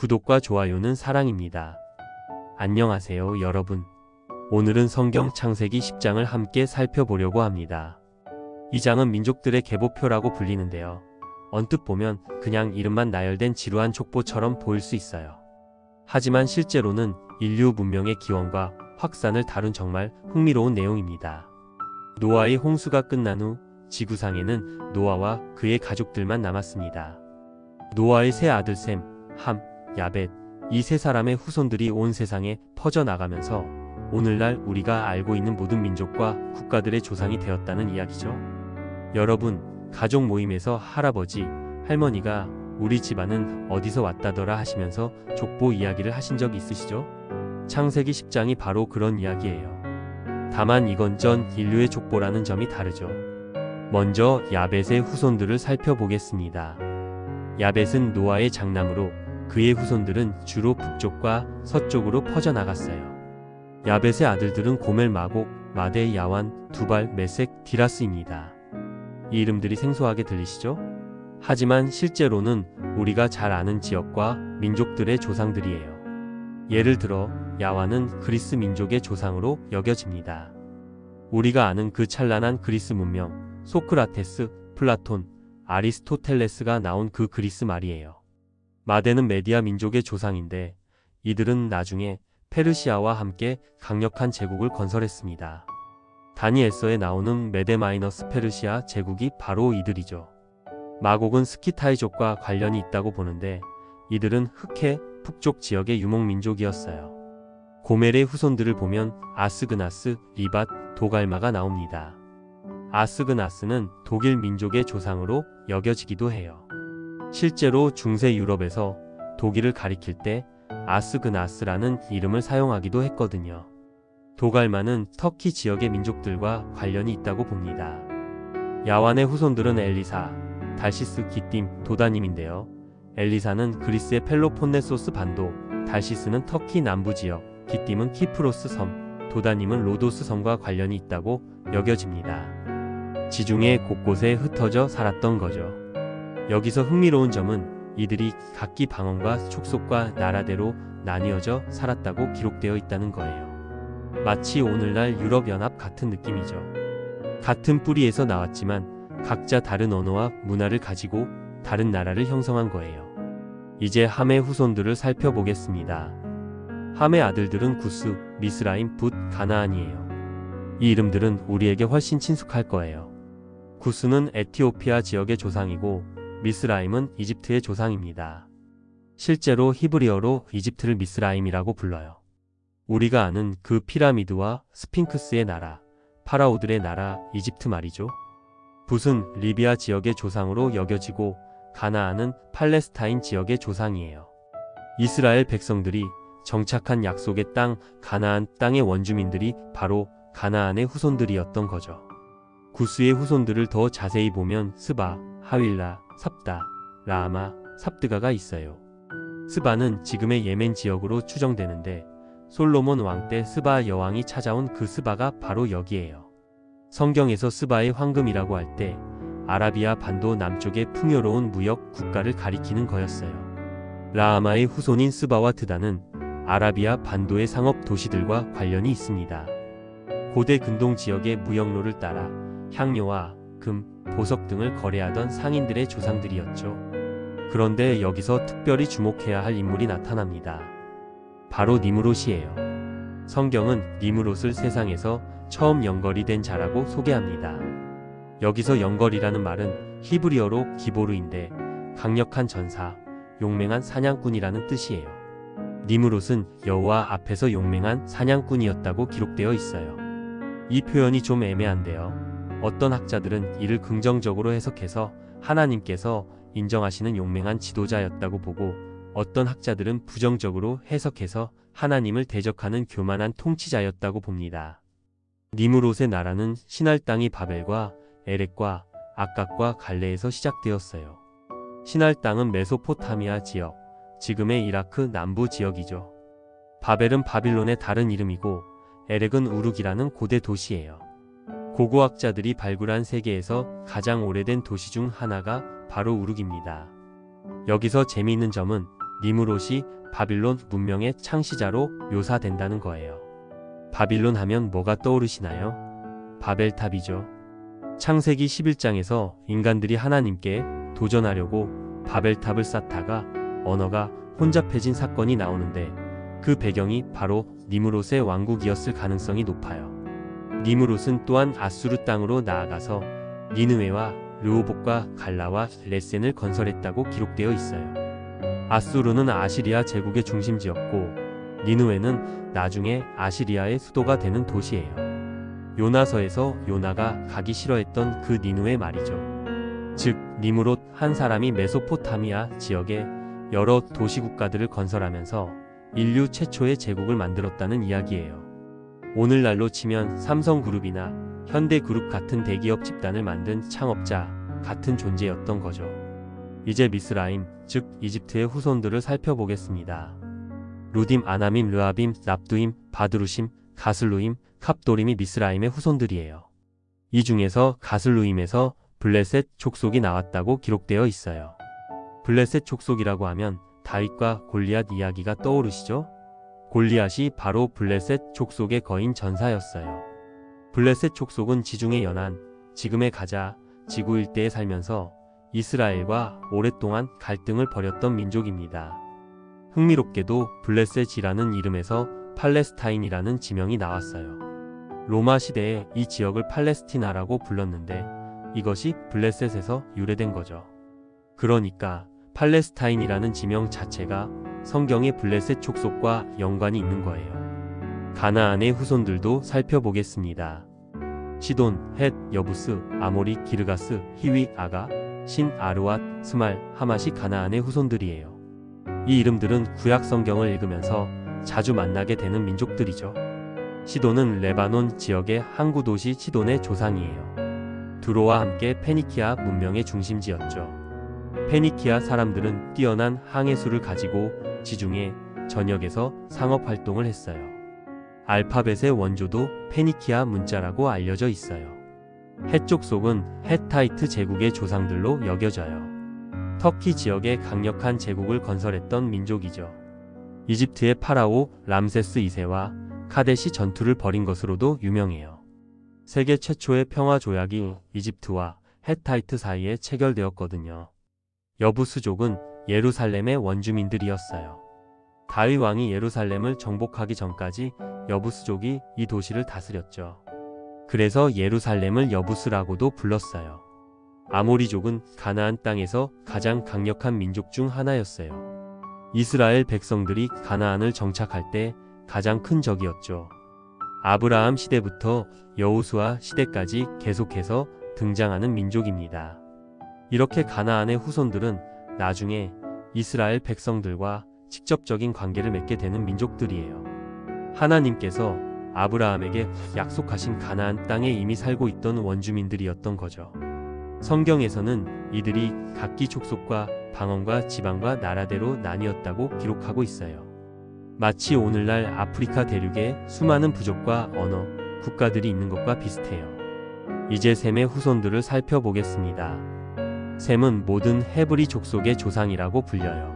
구독과 좋아요는 사랑입니다. 안녕하세요, 여러분. 오늘은 성경 창세기 10장을 함께 살펴보려고 합니다. 이 장은 민족들의 계보표라고 불리는데요. 언뜻 보면 그냥 이름만 나열된 지루한 족보처럼 보일 수 있어요. 하지만 실제로는 인류 문명의 기원과 확산을 다룬 정말 흥미로운 내용입니다. 노아의 홍수가 끝난 후 지구상에는 노아와 그의 가족들만 남았습니다. 노아의 세 아들 셈, 함, 야벳, 이 세 사람의 후손들이 온 세상에 퍼져나가면서 오늘날 우리가 알고 있는 모든 민족과 국가들의 조상이 되었다는 이야기죠. 여러분, 가족 모임에서 할아버지, 할머니가 우리 집안은 어디서 왔다더라 하시면서 족보 이야기를 하신 적 있으시죠? 창세기 10장이 바로 그런 이야기예요. 다만 이건 전 인류의 족보라는 점이 다르죠. 먼저 야벳의 후손들을 살펴보겠습니다. 야벳은 노아의 장남으로 그의 후손들은 주로 북쪽과 서쪽으로 퍼져나갔어요. 야벳의 아들들은 고멜, 마곡, 마대, 야완, 두발, 메색, 디라스입니다. 이 이름들이 생소하게 들리시죠? 하지만 실제로는 우리가 잘 아는 지역과 민족들의 조상들이에요. 예를 들어 야완은 그리스 민족의 조상으로 여겨집니다. 우리가 아는 그 찬란한 그리스 문명, 소크라테스, 플라톤, 아리스토텔레스가 나온 그 그리스 말이에요. 마대는 메디아 민족의 조상인데 이들은 나중에 페르시아와 함께 강력한 제국을 건설했습니다. 다니엘서에 나오는 메데 마이너스 페르시아 제국이 바로 이들이죠. 마곡은 스키타이족과 관련이 있다고 보는데 이들은 흑해, 북쪽 지역의 유목민족이었어요. 고멜의 후손들을 보면 아스그나스, 리밧, 도갈마가 나옵니다. 아스그나스는 독일 민족의 조상으로 여겨지기도 해요. 실제로 중세 유럽에서 독일을 가리킬 때 아스그나스라는 이름을 사용하기도 했거든요. 도갈마는 터키 지역의 민족들과 관련이 있다고 봅니다. 야완의 후손들은 엘리사, 달시스, 기띔, 도다님인데요. 엘리사는 그리스의 펠로폰네소스 반도, 달시스는 터키 남부 지역, 기띔은 키프로스 섬, 도다님은 로도스 섬과 관련이 있다고 여겨집니다. 지중해 곳곳에 흩어져 살았던 거죠. 여기서 흥미로운 점은 이들이 각기 방언과 촉속과 나라대로 나뉘어져 살았다고 기록되어 있다는 거예요. 마치 오늘날 유럽연합 같은 느낌이죠. 같은 뿌리에서 나왔지만 각자 다른 언어와 문화를 가지고 다른 나라를 형성한 거예요. 이제 함의 후손들을 살펴보겠습니다. 함의 아들들은 구스, 미스라임, 붓, 가나안이에요. 이 이름들은 우리에게 훨씬 친숙할 거예요. 구스는 에티오피아 지역의 조상이고 미스라임은 이집트의 조상입니다. 실제로 히브리어로 이집트를 미스라임이라고 불러요. 우리가 아는 그 피라미드와 스핑크스의 나라, 파라오들의 나라 이집트 말이죠. 붓은 리비아 지역의 조상으로 여겨지고 가나안은 팔레스타인 지역의 조상이에요. 이스라엘 백성들이 정착한 약속의 땅 가나안 땅의 원주민들이 바로 가나안의 후손들이었던 거죠. 구스의 후손들을 더 자세히 보면 스바, 하윌라, 삽다, 라마, 삽드가가 있어요. 스바는 지금의 예멘 지역으로 추정되는데 솔로몬 왕 때 스바 여왕이 찾아온 그 스바가 바로 여기에요. 성경에서 스바의 황금이라고 할 때 아라비아 반도 남쪽의 풍요로운 무역 국가를 가리키는 거였어요. 라하마의 후손인 스바와 드다는 아라비아 반도의 상업 도시들과 관련이 있습니다. 고대 근동 지역의 무역로를 따라 향료와 금, 보석 등을 거래하던 상인들의 조상들이었죠. 그런데 여기서 특별히 주목해야 할 인물이 나타납니다. 바로 니므롯이에요. 성경은 니므롯을 세상에서 처음 영걸이 된 자라고 소개합니다. 여기서 영걸이라는 말은 히브리어로 기보르인데 강력한 전사, 용맹한 사냥꾼이라는 뜻이에요. 니므롯은 여호와 앞에서 용맹한 사냥꾼이었다고 기록되어 있어요. 이 표현이 좀 애매한데요. 어떤 학자들은 이를 긍정적으로 해석해서 하나님께서 인정하시는 용맹한 지도자였다고 보고 어떤 학자들은 부정적으로 해석해서 하나님을 대적하는 교만한 통치자였다고 봅니다. 니므롯의 나라는 신할 땅이 바벨과 에렉과 악각과 갈레에서 시작되었어요. 신할 땅은 메소포타미아 지역, 지금의 이라크 남부 지역이죠. 바벨은 바빌론의 다른 이름이고 에렉은 우룩이라는 고대 도시예요. 고고학자들이 발굴한 세계에서 가장 오래된 도시 중 하나가 바로 우룩입니다. 여기서 재미있는 점은 니무롯이 바빌론 문명의 창시자로 묘사된다는 거예요. 바빌론 하면 뭐가 떠오르시나요? 바벨탑이죠. 창세기 11장에서 인간들이 하나님께 도전하려고 바벨탑을 쌓다가 언어가 혼잡해진 사건이 나오는데 그 배경이 바로 니무롯의 왕국이었을 가능성이 높아요. 니무롯은 또한 아수르 땅으로 나아가서 니느웨와 르호봇과 갈라와 레센을 건설했다고 기록되어 있어요. 아수르는 아시리아 제국의 중심지였고 니느웨는 나중에 아시리아의 수도가 되는 도시예요. 요나서에서 요나가 가기 싫어했던 그 니느웨 말이죠. 즉 니무롯 한 사람이 메소포타미아 지역에 여러 도시국가들을 건설하면서 인류 최초의 제국을 만들었다는 이야기예요. 오늘날로 치면 삼성그룹이나 현대그룹 같은 대기업 집단을 만든 창업자 같은 존재였던 거죠. 이제 미스라임, 즉 이집트의 후손들을 살펴보겠습니다. 루딤, 아나밈, 르아빔, 납두임, 바드루심, 가슬루임, 캅도림이 미스라임의 후손들이에요. 이 중에서 가슬루임에서 블레셋 족속이 나왔다고 기록되어 있어요. 블레셋 족속이라고 하면 다윗과 골리앗 이야기가 떠오르시죠? 골리앗이 바로 블레셋 족속의 거인 전사였어요. 블레셋 족속은 지중해 연안, 지금의 가자, 지구 일대에 살면서 이스라엘과 오랫동안 갈등을 벌였던 민족입니다. 흥미롭게도 블레셋이라는 이름에서 팔레스타인이라는 지명이 나왔어요. 로마 시대에 이 지역을 팔레스티나라고 불렀는데 이것이 블레셋에서 유래된 거죠. 그러니까 팔레스타인이라는 지명 자체가 성경의 블레셋 족속과 연관이 있는 거예요. 가나안의 후손들도 살펴보겠습니다. 시돈, 헷, 여부스, 아모리, 기르가스, 히위, 아가, 신, 아르왓, 스말, 하맛이 가나안의 후손들이에요. 이 이름들은 구약 성경을 읽으면서 자주 만나게 되는 민족들이죠. 시돈은 레바논 지역의 항구 도시 시돈의 조상이에요. 두로와 함께 페니키아 문명의 중심지였죠. 페니키아 사람들은 뛰어난 항해술을 가지고 지중해 전역에서 상업 활동을 했어요. 알파벳의 원조도 페니키아 문자라고 알려져 있어요. 헷 족속은 헤타이트 제국의 조상들로 여겨져요. 터키 지역에 강력한 제국을 건설했던 민족이죠. 이집트의 파라오 람세스 2세와 카데시 전투를 벌인 것으로도 유명해요. 세계 최초의 평화 조약이 이집트와 헤타이트 사이에 체결되었거든요. 여부스족은 예루살렘의 원주민들이었어요. 다윗 왕이 예루살렘을 정복하기 전까지 여부스족이 이 도시를 다스렸죠. 그래서 예루살렘을 여부스라고도 불렀어요. 아모리족은 가나안 땅에서 가장 강력한 민족 중 하나였어요. 이스라엘 백성들이 가나안을 정착할 때 가장 큰 적이었죠. 아브라함 시대부터 여호수아 시대까지 계속해서 등장하는 민족입니다. 이렇게 가나안의 후손들은 나중에 이스라엘 백성들과 직접적인 관계를 맺게 되는 민족들이에요. 하나님께서 아브라함에게 약속하신 가나안 땅에 이미 살고 있던 원주민들이었던 거죠. 성경에서는 이들이 각기 족속과 방언과 지방과 나라대로 나뉘었다고 기록하고 있어요. 마치 오늘날 아프리카 대륙에 수많은 부족과 언어, 국가들이 있는 것과 비슷해요. 이제 셈의 후손들을 살펴보겠습니다. 셈은 모든 헤브리 족속의 조상이라고 불려요.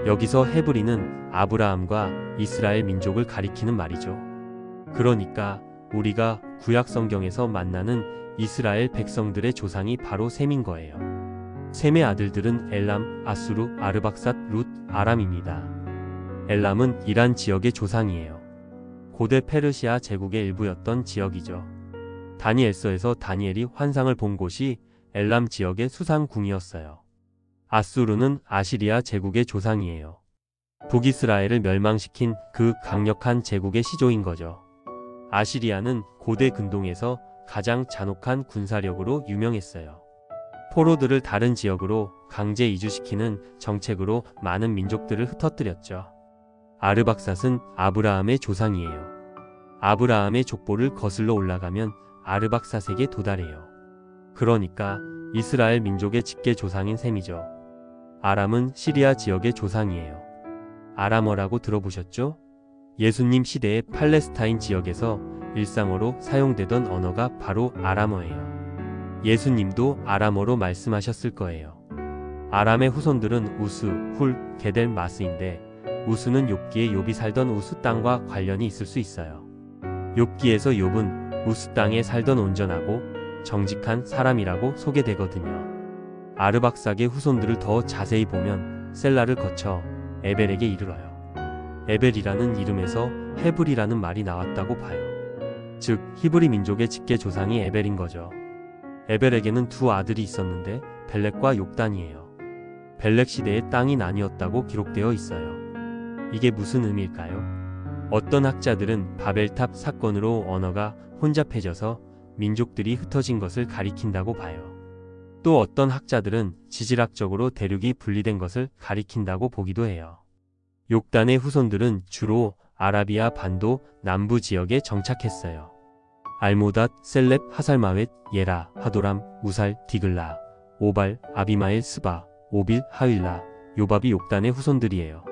여기서 헤브리는 아브라함과 이스라엘 민족을 가리키는 말이죠. 그러니까 우리가 구약 성경에서 만나는 이스라엘 백성들의 조상이 바로 셈인 거예요. 셈의 아들들은 엘람, 아수르, 아르박삿, 룻, 아람입니다. 엘람은 이란 지역의 조상이에요. 고대 페르시아 제국의 일부였던 지역이죠. 다니엘서에서 다니엘이 환상을 본 곳이 엘람 지역의 수상궁이었어요. 아수르는 아시리아 제국의 조상이에요. 북이스라엘을 멸망시킨 그 강력한 제국의 시조인 거죠. 아시리아는 고대 근동에서 가장 잔혹한 군사력으로 유명했어요. 포로들을 다른 지역으로 강제 이주시키는 정책으로 많은 민족들을 흩어뜨렸죠. 아르박삿은 아브라함의 조상이에요. 아브라함의 족보를 거슬러 올라가면 아르박삿에게 도달해요. 그러니까 이스라엘 민족의 직계 조상인 셈이죠. 아람은 시리아 지역의 조상이에요. 아람어라고 들어보셨죠? 예수님 시대의 팔레스타인 지역에서 일상어로 사용되던 언어가 바로 아람어예요. 예수님도 아람어로 말씀하셨을 거예요. 아람의 후손들은 우스, 훌, 게델, 마스인데 우스는 욥기에 욥이 살던 우스 땅과 관련이 있을 수 있어요. 욥기에서 욥은 우스 땅에 살던 온전하고 정직한 사람이라고 소개되거든요. 아르박삭의 후손들을 더 자세히 보면 셀라를 거쳐 에벨에게 이르러요. 에벨이라는 이름에서 헤불이라는 말이 나왔다고 봐요. 즉 히브리 민족의 직계 조상이 에벨인 거죠. 에벨에게는 두 아들이 있었는데 벨렉과 욕단이에요. 벨렉 시대에 땅이 나뉘었다고 기록되어 있어요. 이게 무슨 의미일까요? 어떤 학자들은 바벨탑 사건으로 언어가 혼잡해져서 민족들이 흩어진 것을 가리킨다고 봐요. 또 어떤 학자들은 지질학적으로 대륙이 분리된 것을 가리킨다고 보기도 해요. 욕단의 후손들은 주로 아라비아 반도 남부 지역에 정착했어요. 알모닷, 셀렙, 하살마웻, 예라, 하도람, 우살, 디글라, 오발, 아비마엘, 스바, 오빌, 하윌라, 요밥이 욕단의 후손들이에요.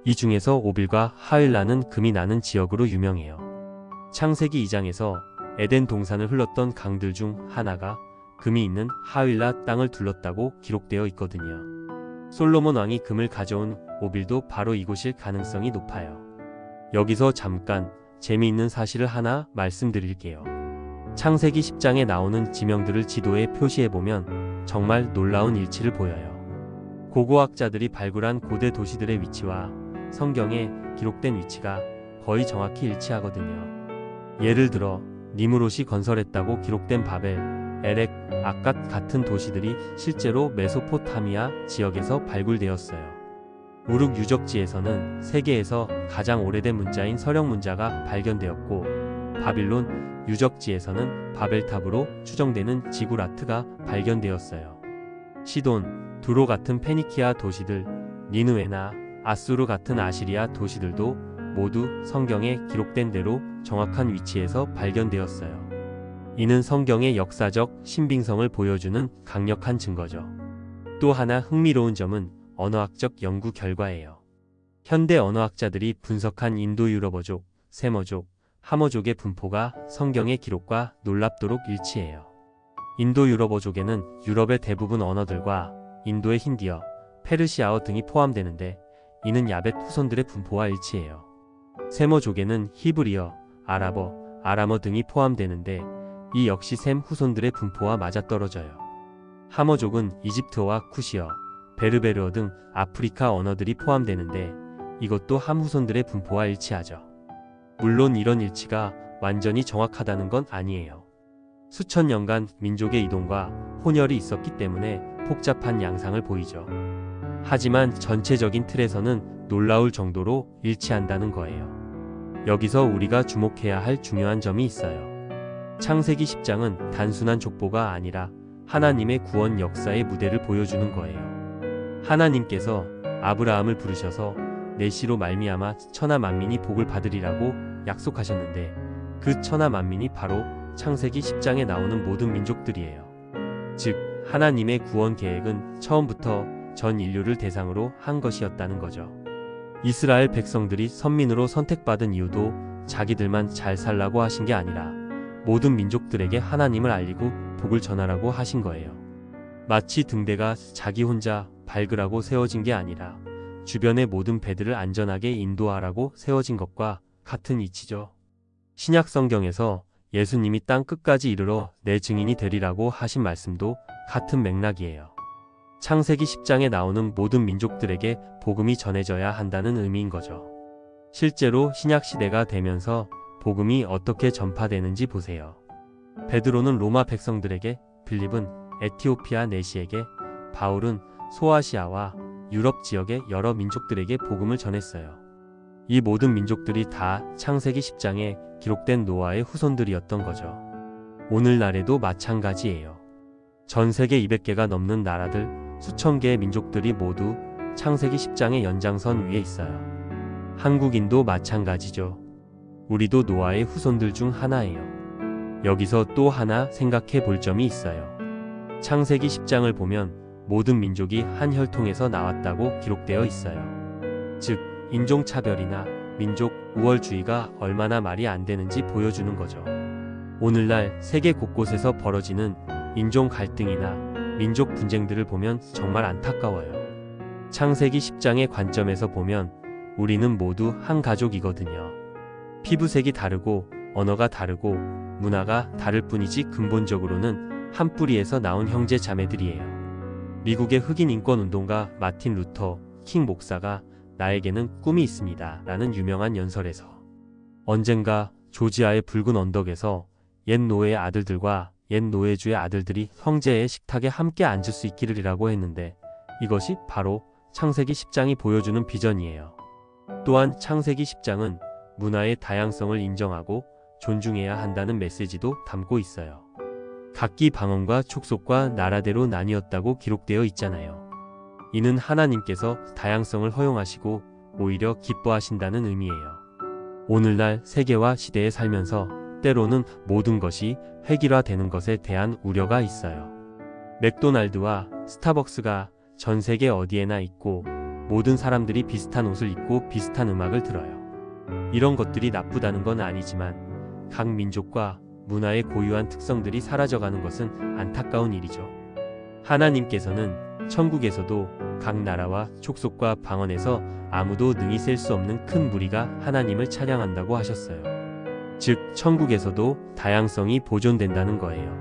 이 중에서 오빌과 하윌라는 금이 나는 지역으로 유명해요. 창세기 2장에서 에덴 동산을 흘렀던 강들 중 하나가 금이 있는 하윌라 땅을 둘렀다고 기록되어 있거든요. 솔로몬 왕이 금을 가져온 오빌도 바로 이곳일 가능성이 높아요. 여기서 잠깐 재미있는 사실을 하나 말씀드릴게요. 창세기 10장에 나오는 지명들을 지도에 표시해보면 정말 놀라운 일치를 보여요. 고고학자들이 발굴한 고대 도시들의 위치와 성경에 기록된 위치가 거의 정확히 일치하거든요. 예를 들어 니무롯이 건설했다고 기록된 바벨, 에렉, 아갓 같은 도시들이 실제로 메소포타미아 지역에서 발굴되었어요. 우룩 유적지에서는 세계에서 가장 오래된 문자인 서령 문자가 발견되었고, 바빌론 유적지에서는 바벨탑으로 추정되는 지구라트가 발견되었어요. 시돈, 두로 같은 페니키아 도시들, 니느웨나 아수르 같은 아시리아 도시들도 모두 성경에 기록된 대로 정확한 위치에서 발견되었어요. 이는 성경의 역사적 신빙성을 보여주는 강력한 증거죠. 또 하나 흥미로운 점은 언어학적 연구 결과예요. 현대 언어학자들이 분석한 인도유럽어족, 세머족, 하머족의 분포가 성경의 기록과 놀랍도록 일치해요. 인도유럽어족에는 유럽의 대부분 언어들과 인도의 힌디어, 페르시아어 등이 포함되는데 이는 야벳 후손들의 분포와 일치해요. 세머족에는 히브리어, 아랍어, 아람어 등이 포함되는데 이 역시 셈 후손들의 분포와 맞아떨어져요. 하머족은 이집트어와 쿠시어, 베르베르어 등 아프리카 언어들이 포함되는데 이것도 함 후손들의 분포와 일치하죠. 물론 이런 일치가 완전히 정확하다는 건 아니에요. 수천 년간 민족의 이동과 혼혈이 있었기 때문에 복잡한 양상을 보이죠. 하지만 전체적인 틀에서는 놀라울 정도로 일치한다는 거예요. 여기서 우리가 주목해야 할 중요한 점이 있어요. 창세기 10장은 단순한 족보가 아니라 하나님의 구원 역사의 무대를 보여주는 거예요. 하나님께서 아브라함을 부르셔서 내 씨로 말미암아 천하 만민이 복을 받으리라고 약속하셨는데 그 천하 만민이 바로 창세기 10장에 나오는 모든 민족들이에요. 즉 하나님의 구원 계획은 처음부터 전 인류를 대상으로 한 것이었다는 거죠. 이스라엘 백성들이 선민으로 선택받은 이유도 자기들만 잘 살라고 하신 게 아니라 모든 민족들에게 하나님을 알리고 복을 전하라고 하신 거예요. 마치 등대가 자기 혼자 발그라고 세워진 게 아니라 주변의 모든 배들을 안전하게 인도하라고 세워진 것과 같은 이치죠. 신약 성경에서 예수님이 땅 끝까지 이르러 내 증인이 되리라고 하신 말씀도 같은 맥락이에요. 창세기 10장에 나오는 모든 민족들에게 복음이 전해져야 한다는 의미인 거죠. 실제로 신약 시대가 되면서 복음이 어떻게 전파되는지 보세요. 베드로는 로마 백성들에게, 빌립은 에티오피아 내시에게, 바울은 소아시아와 유럽 지역의 여러 민족들에게 복음을 전했어요. 이 모든 민족들이 다 창세기 10장에 기록된 노아의 후손들이었던 거죠. 오늘날에도 마찬가지예요. 전 세계 200개가 넘는 나라들, 수천 개의 민족들이 모두 창세기 10장의 연장선 위에 있어요. 한국인도 마찬가지죠. 우리도 노아의 후손들 중 하나예요. 여기서 또 하나 생각해 볼 점이 있어요. 창세기 10장을 보면 모든 민족이 한 혈통에서 나왔다고 기록되어 있어요. 즉, 인종차별이나 민족 우월주의가 얼마나 말이 안 되는지 보여주는 거죠. 오늘날 세계 곳곳에서 벌어지는 인종 갈등이나 민족 분쟁들을 보면 정말 안타까워요. 창세기 10장의 관점에서 보면 우리는 모두 한 가족이거든요. 피부색이 다르고 언어가 다르고 문화가 다를 뿐이지 근본적으로는 한 뿌리에서 나온 형제 자매들이에요. 미국의 흑인 인권 운동가 마틴 루터 킹 목사가 나에게는 꿈이 있습니다 라는 유명한 연설에서 언젠가 조지아의 붉은 언덕에서 옛 노예의 아들들과 옛 노예주의 아들들이 형제의 식탁에 함께 앉을 수 있기를이라고 했는데 이것이 바로 창세기 10장이 보여주는 비전이에요. 또한 창세기 10장은 문화의 다양성을 인정하고 존중해야 한다는 메시지도 담고 있어요. 각기 방언과 촉속과 나라대로 나뉘었다고 기록되어 있잖아요. 이는 하나님께서 다양성을 허용하시고 오히려 기뻐하신다는 의미예요. 오늘날 세계와 시대에 살면서 때로는 모든 것이 획일화되는 것에 대한 우려가 있어요. 맥도날드와 스타벅스가 전 세계 어디에나 있고 모든 사람들이 비슷한 옷을 입고 비슷한 음악을 들어요. 이런 것들이 나쁘다는 건 아니지만 각 민족과 문화의 고유한 특성들이 사라져가는 것은 안타까운 일이죠. 하나님께서는 천국에서도 각 나라와 촉속과 방언에서 아무도 능히 셀 수 없는 큰 무리가 하나님을 찬양한다고 하셨어요. 즉 천국에서도 다양성이 보존된다는 거예요.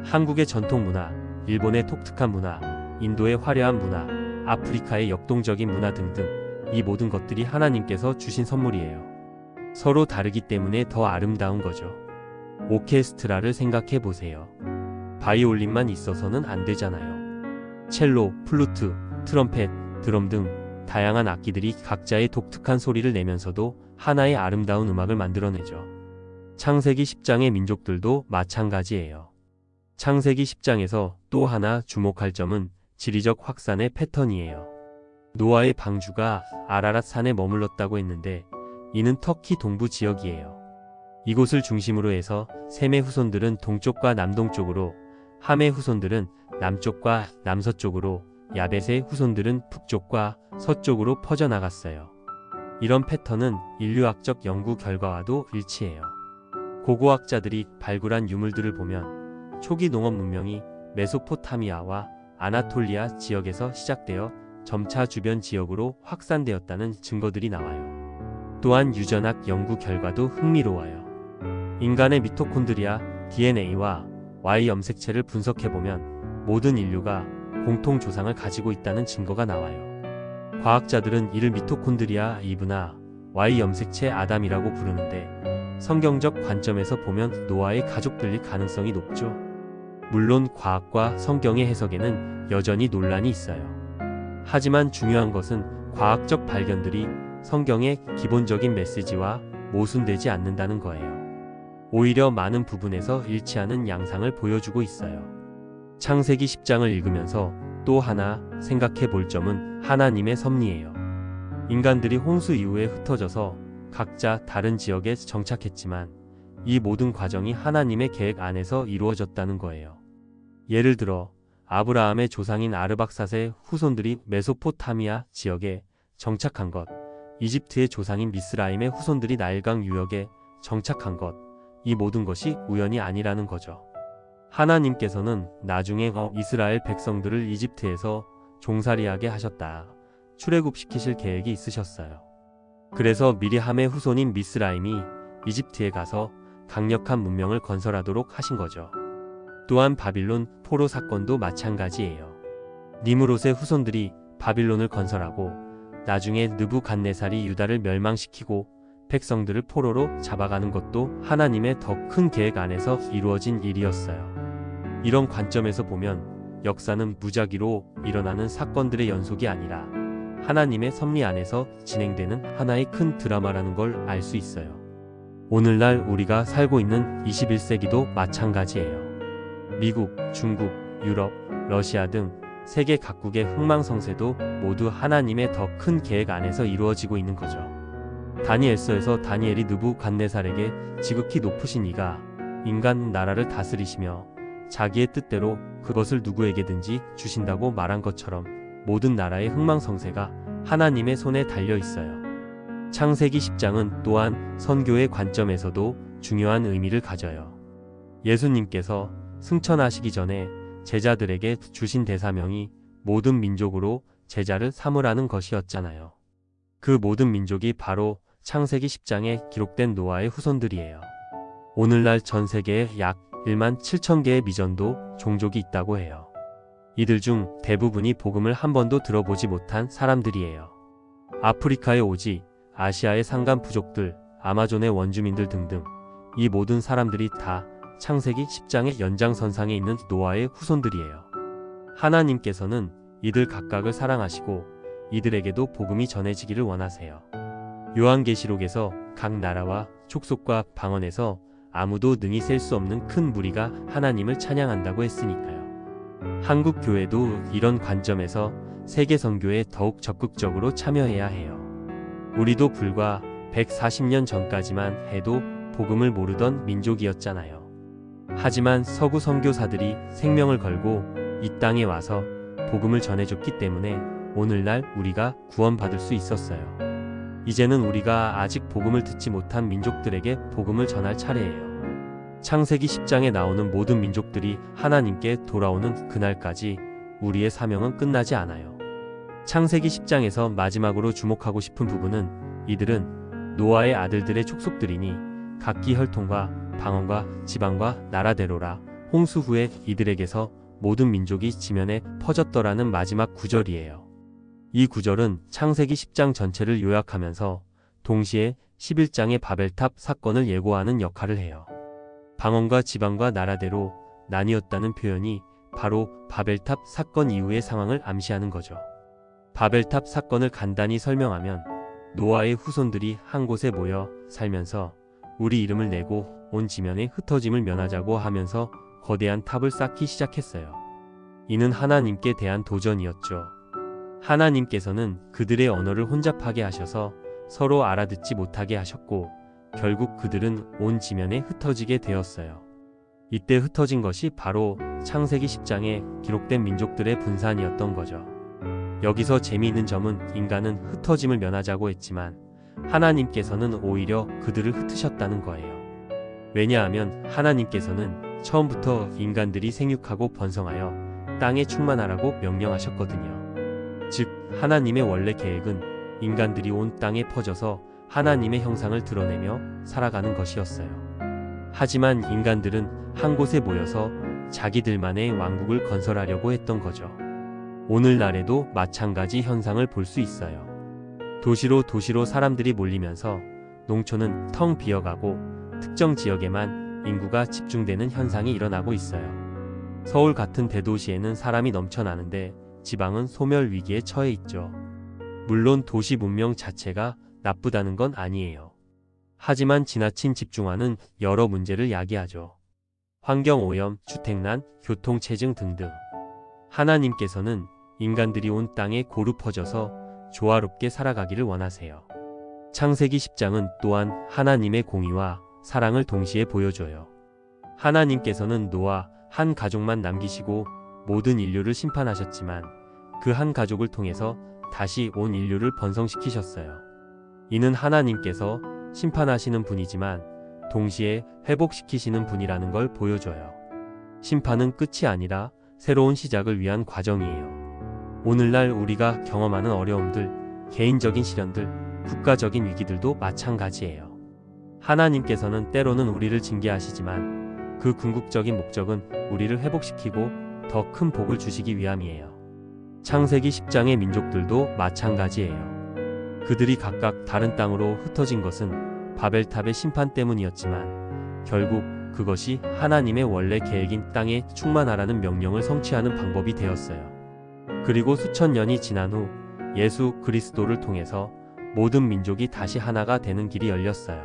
한국의 전통 문화, 일본의 독특한 문화, 인도의 화려한 문화, 아프리카의 역동적인 문화 등등 이 모든 것들이 하나님께서 주신 선물이에요. 서로 다르기 때문에 더 아름다운 거죠. 오케스트라를 생각해 보세요. 바이올린만 있어서는 안 되잖아요. 첼로, 플루트, 트럼펫, 드럼 등 다양한 악기들이 각자의 독특한 소리를 내면서도 하나의 아름다운 음악을 만들어내죠. 창세기 10장의 민족들도 마찬가지예요. 창세기 10장에서 또 하나 주목할 점은 지리적 확산의 패턴이에요. 노아의 방주가 아라랏 산에 머물렀다고 했는데 이는 터키 동부 지역이에요. 이곳을 중심으로 해서 셈의 후손들은 동쪽과 남동쪽으로, 함의 후손들은 남쪽과 남서쪽으로, 야벳의 후손들은 북쪽과 서쪽으로 퍼져나갔어요. 이런 패턴은 인류학적 연구 결과와도 일치해요. 고고학자들이 발굴한 유물들을 보면 초기 농업 문명이 메소포타미아와 아나톨리아 지역에서 시작되어 점차 주변 지역으로 확산되었다는 증거들이 나와요. 또한 유전학 연구 결과도 흥미로워요. 인간의 미토콘드리아, DNA와 Y 염색체를 분석해보면 모든 인류가 공통 조상을 가지고 있다는 증거가 나와요. 과학자들은 이를 미토콘드리아 이브나 Y 염색체 아담이라고 부르는데 성경적 관점에서 보면 노아의 가족들일 가능성이 높죠. 물론 과학과 성경의 해석에는 여전히 논란이 있어요. 하지만 중요한 것은 과학적 발견들이 성경의 기본적인 메시지와 모순되지 않는다는 거예요. 오히려 많은 부분에서 일치하는 양상을 보여주고 있어요. 창세기 10장을 읽으면서 또 하나 생각해 볼 점은 하나님의 섭리예요. 인간들이 홍수 이후에 흩어져서 각자 다른 지역에 정착했지만 이 모든 과정이 하나님의 계획 안에서 이루어졌다는 거예요. 예를 들어 아브라함의 조상인 아르박삿의 후손들이 메소포타미아 지역에 정착한 것, 이집트의 조상인 미스라임의 후손들이 나일강 유역에 정착한 것, 이 모든 것이 우연이 아니라는 거죠. 하나님께서는 나중에 이스라엘 백성들을 이집트에서 종살이하게 하셨다. 출애굽시키실 계획이 있으셨어요. 그래서 미리함의 후손인 미스라임이 이집트에 가서 강력한 문명을 건설하도록 하신 거죠. 또한 바빌론 포로 사건도 마찬가지예요. 니므롯의 후손들이 바빌론을 건설하고 나중에 느부갓네살이 유다를 멸망시키고 백성들을 포로로 잡아가는 것도 하나님의 더 큰 계획 안에서 이루어진 일이었어요. 이런 관점에서 보면 역사는 무작위로 일어나는 사건들의 연속이 아니라 하나님의 섭리 안에서 진행되는 하나의 큰 드라마라는 걸 알 수 있어요. 오늘날 우리가 살고 있는 21세기도 마찬가지예요. 미국, 중국, 유럽, 러시아 등 세계 각국의 흥망성쇠도 모두 하나님의 더 큰 계획 안에서 이루어지고 있는 거죠. 다니엘서에서 다니엘이 느부갓네살에게 지극히 높으신 이가 인간 나라를 다스리시며 자기의 뜻대로 그것을 누구에게든지 주신다고 말한 것처럼 모든 나라의 흥망성쇠가 하나님의 손에 달려 있어요. 창세기 10장은 또한 선교의 관점에서도 중요한 의미를 가져요. 예수님께서 승천하시기 전에 제자들에게 주신 대사명이 모든 민족으로 제자를 삼으라는 것이었잖아요. 그 모든 민족이 바로 창세기 10장에 기록된 노아의 후손들이에요. 오늘날 전 세계에 약 1만 7천 개의 미전도 종족이 있다고 해요. 이들 중 대부분이 복음을 한 번도 들어보지 못한 사람들이에요. 아프리카의 오지, 아시아의 산간 부족들, 아마존의 원주민들 등등 이 모든 사람들이 다 창세기 10장의 연장선상에 있는 노아의 후손들이에요. 하나님께서는 이들 각각을 사랑하시고 이들에게도 복음이 전해지기를 원하세요. 요한계시록에서 각 나라와 족속과 방언에서 아무도 능히 셀 수 없는 큰 무리가 하나님을 찬양한다고 했으니까요. 한국 교회도 이런 관점에서 세계 선교에 더욱 적극적으로 참여해야 해요. 우리도 불과 140년 전까지만 해도 복음을 모르던 민족이었잖아요. 하지만 서구 선교사들이 생명을 걸고 이 땅에 와서 복음을 전해줬기 때문에 오늘날 우리가 구원받을 수 있었어요. 이제는 우리가 아직 복음을 듣지 못한 민족들에게 복음을 전할 차례예요. 창세기 10장에 나오는 모든 민족들이 하나님께 돌아오는 그날까지 우리의 사명은 끝나지 않아요. 창세기 10장에서 마지막으로 주목하고 싶은 부분은 이들은 노아의 아들들의 족속들이니 각기 혈통과 방언과 지방과 나라대로라. 홍수 후에 이들에게서 모든 민족이 지면에 퍼졌더라는 마지막 구절이에요. 이 구절은 창세기 10장 전체를 요약하면서 동시에 11장의 바벨탑 사건을 예고하는 역할을 해요. 방언과 지방과 나라대로 나뉘었다는 표현이 바로 바벨탑 사건 이후의 상황을 암시하는 거죠. 바벨탑 사건을 간단히 설명하면 노아의 후손들이 한 곳에 모여 살면서 우리 이름을 내고 온 지면의 흩어짐을 면하자고 하면서 거대한 탑을 쌓기 시작했어요. 이는 하나님께 대한 도전이었죠. 하나님께서는 그들의 언어를 혼잡하게 하셔서 서로 알아듣지 못하게 하셨고 결국 그들은 온 지면에 흩어지게 되었어요. 이때 흩어진 것이 바로 창세기 10장에 기록된 민족들의 분산이었던 거죠. 여기서 재미있는 점은 인간은 흩어짐을 면하자고 했지만 하나님께서는 오히려 그들을 흩으셨다는 거예요. 왜냐하면 하나님께서는 처음부터 인간들이 생육하고 번성하여 땅에 충만하라고 명령하셨거든요. 즉 하나님의 원래 계획은 인간들이 온 땅에 퍼져서 하나님의 형상을 드러내며 살아가는 것이었어요. 하지만 인간들은 한 곳에 모여서 자기들만의 왕국을 건설하려고 했던 거죠. 오늘날에도 마찬가지 현상을 볼 수 있어요. 도시로 사람들이 몰리면서 농촌은 텅 비어가고 특정 지역에만 인구가 집중되는 현상이 일어나고 있어요. 서울 같은 대도시에는 사람이 넘쳐나는데 지방은 소멸 위기에 처해 있죠. 물론 도시 문명 자체가 나쁘다는 건 아니에요. 하지만 지나친 집중화는 여러 문제를 야기하죠. 환경오염, 주택난, 교통체증 등등. 하나님께서는 인간들이 온 땅에 고루 퍼져서 조화롭게 살아가기를 원하세요. 창세기 10장은 또한 하나님의 공의와 사랑을 동시에 보여줘요. 하나님께서는 노아 한 가족만 남기시고 모든 인류를 심판하셨지만 그 한 가족을 통해서 다시 온 인류를 번성시키셨어요. 이는 하나님께서 심판하시는 분이지만 동시에 회복시키시는 분이라는 걸 보여줘요. 심판은 끝이 아니라 새로운 시작을 위한 과정이에요. 오늘날 우리가 경험하는 어려움들, 개인적인 시련들, 국가적인 위기들도 마찬가지예요. 하나님께서는 때로는 우리를 징계하시지만 그 궁극적인 목적은 우리를 회복시키고 더 큰 복을 주시기 위함이에요. 창세기 10장의 민족들도 마찬가지예요. 그들이 각각 다른 땅으로 흩어진 것은 바벨탑의 심판 때문이었지만 결국 그것이 하나님의 원래 계획인 땅에 충만하라는 명령을 성취하는 방법이 되었어요. 그리고 수천 년이 지난 후 예수 그리스도를 통해서 모든 민족이 다시 하나가 되는 길이 열렸어요.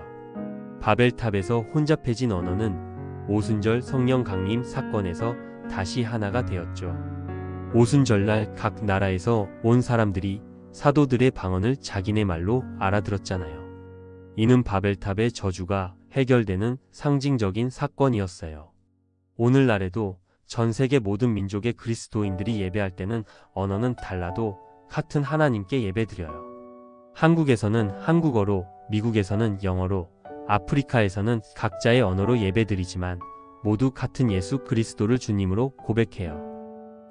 바벨탑에서 혼잡해진 언어는 오순절 성령 강림 사건에서 다시 하나가 되었죠. 오순절날 각 나라에서 온 사람들이 사도들의 방언을 자기네 말로 알아들었잖아요. 이는 바벨탑의 저주가 해결되는 상징적인 사건이었어요. 오늘날에도 전 세계 모든 민족의 그리스도인들이 예배할 때는 언어는 달라도 같은 하나님께 예배드려요. 한국에서는 한국어로, 미국에서는 영어로, 아프리카에서는 각자의 언어로 예배드리지만 모두 같은 예수 그리스도를 주님으로 고백해요.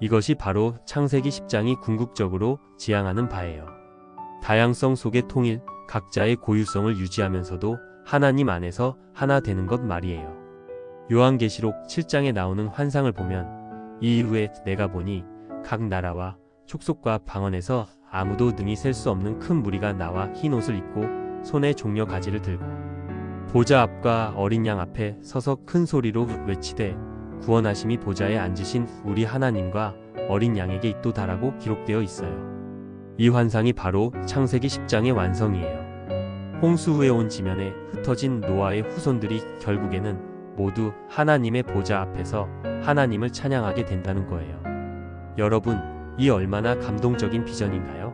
이것이 바로 창세기 10장이 궁극적으로 지향하는 바예요. 다양성 속의 통일, 각자의 고유성을 유지하면서도 하나님 안에서 하나 되는 것 말이에요. 요한계시록 7장에 나오는 환상을 보면 이 이후에 내가 보니 각 나라와 족속과 방언에서 아무도 능히 셀 수 없는 큰 무리가 나와 흰 옷을 입고 손에 종려 가지를 들고 보좌 앞과 어린 양 앞에 서서 큰 소리로 외치되 구원하심이 보좌에 앉으신 우리 하나님과 어린 양에게 있도다라고 기록되어 있어요. 이 환상이 바로 창세기 10장의 완성이에요. 홍수 후에 온 지면에 흩어진 노아의 후손들이 결국에는 모두 하나님의 보좌 앞에서 하나님을 찬양하게 된다는 거예요. 여러분, 이 얼마나 감동적인 비전인가요?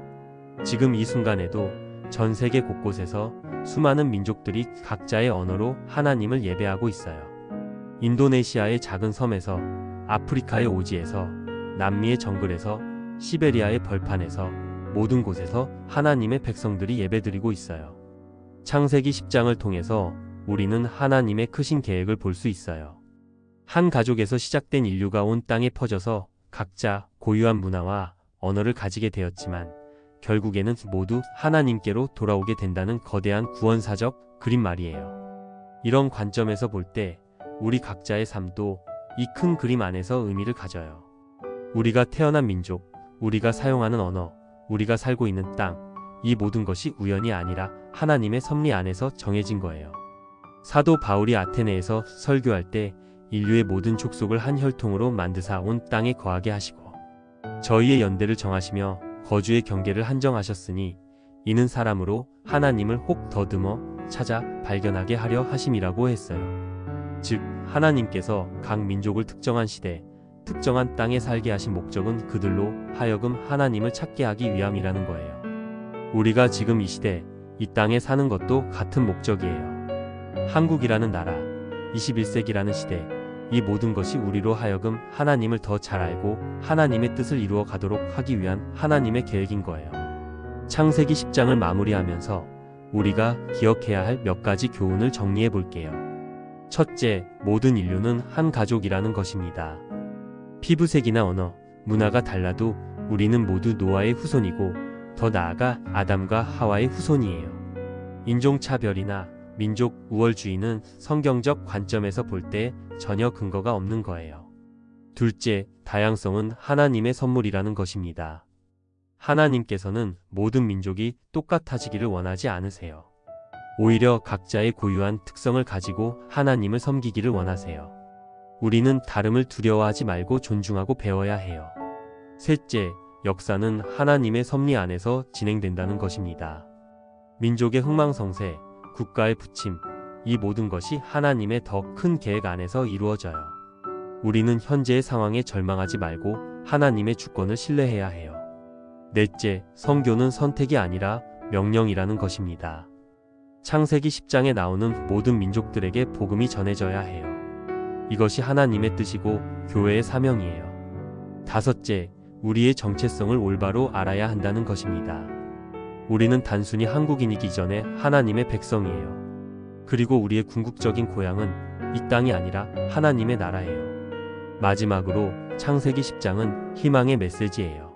지금 이 순간에도 전 세계 곳곳에서 수많은 민족들이 각자의 언어로 하나님을 예배하고 있어요. 인도네시아의 작은 섬에서, 아프리카의 오지에서, 남미의 정글에서, 시베리아의 벌판에서 모든 곳에서 하나님의 백성들이 예배드리고 있어요. 창세기 10장을 통해서 우리는 하나님의 크신 계획을 볼 수 있어요. 한 가족에서 시작된 인류가 온 땅에 퍼져서 각자 고유한 문화와 언어를 가지게 되었지만 결국에는 모두 하나님께로 돌아오게 된다는 거대한 구원사적 그림 말이에요. 이런 관점에서 볼 때 우리 각자의 삶도 이 큰 그림 안에서 의미를 가져요. 우리가 태어난 민족, 우리가 사용하는 언어, 우리가 살고 있는 땅, 이 모든 것이 우연이 아니라 하나님의 섭리 안에서 정해진 거예요. 사도 바울이 아테네에서 설교할 때 인류의 모든 족속을 한 혈통으로 만드사 온 땅에 거하게 하시고 저희의 연대를 정하시며 거주의 경계를 한정하셨으니 이는 사람으로 하나님을 혹 더듬어 찾아 발견하게 하려 하심이라고 했어요. 즉 하나님께서 각 민족을 특정한 시대, 특정한 땅에 살게 하신 목적은 그들로 하여금 하나님을 찾게 하기 위함이라는 거예요. 우리가 지금 이 시대, 이 땅에 사는 것도 같은 목적이에요. 한국이라는 나라, 21세기라는 시대, 이 모든 것이 우리로 하여금 하나님을 더 잘 알고 하나님의 뜻을 이루어 가도록 하기 위한 하나님의 계획인 거예요. 창세기 10장을 마무리하면서 우리가 기억해야 할 몇 가지 교훈을 정리해 볼게요. 첫째, 모든 인류는 한 가족이라는 것입니다. 피부색이나 언어, 문화가 달라도 우리는 모두 노아의 후손이고 더 나아가 아담과 하와의 후손이에요. 인종차별이나 민족 우월주의는 성경적 관점에서 볼 때 전혀 근거가 없는 거예요. 둘째, 다양성은 하나님의 선물이라는 것입니다. 하나님께서는 모든 민족이 똑같아지기를 원하지 않으세요. 오히려 각자의 고유한 특성을 가지고 하나님을 섬기기를 원하세요. 우리는 다름을 두려워하지 말고 존중하고 배워야 해요. 셋째, 역사는 하나님의 섭리 안에서 진행된다는 것입니다. 민족의 흥망성쇠, 국가의 부침, 이 모든 것이 하나님의 더 큰 계획 안에서 이루어져요. 우리는 현재의 상황에 절망하지 말고 하나님의 주권을 신뢰해야 해요. 넷째, 선교는 선택이 아니라 명령이라는 것입니다. 창세기 10장에 나오는 모든 민족들에게 복음이 전해져야 해요. 이것이 하나님의 뜻이고 교회의 사명이에요. 다섯째, 우리의 정체성을 올바로 알아야 한다는 것입니다. 우리는 단순히 한국인이기 전에 하나님의 백성이에요. 그리고 우리의 궁극적인 고향은 이 땅이 아니라 하나님의 나라예요. 마지막으로 창세기 10장은 희망의 메시지예요.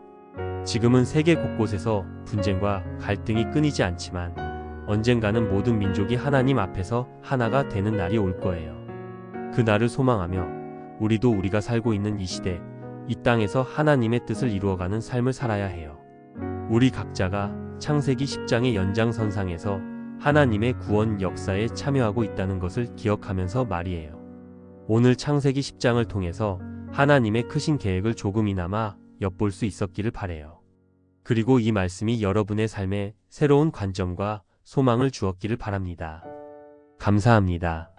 지금은 세계 곳곳에서 분쟁과 갈등이 끊이지 않지만 언젠가는 모든 민족이 하나님 앞에서 하나가 되는 날이 올 거예요. 그 날을 소망하며 우리도 우리가 살고 있는 이 시대, 이 땅에서 하나님의 뜻을 이루어가는 삶을 살아야 해요. 우리 각자가 창세기 10장의 연장선상에서 하나님의 구원 역사에 참여하고 있다는 것을 기억하면서 말이에요. 오늘 창세기 10장을 통해서 하나님의 크신 계획을 조금이나마 엿볼 수 있었기를 바라요. 그리고 이 말씀이 여러분의 삶에 새로운 관점과 소망을 주었기를 바랍니다. 감사합니다.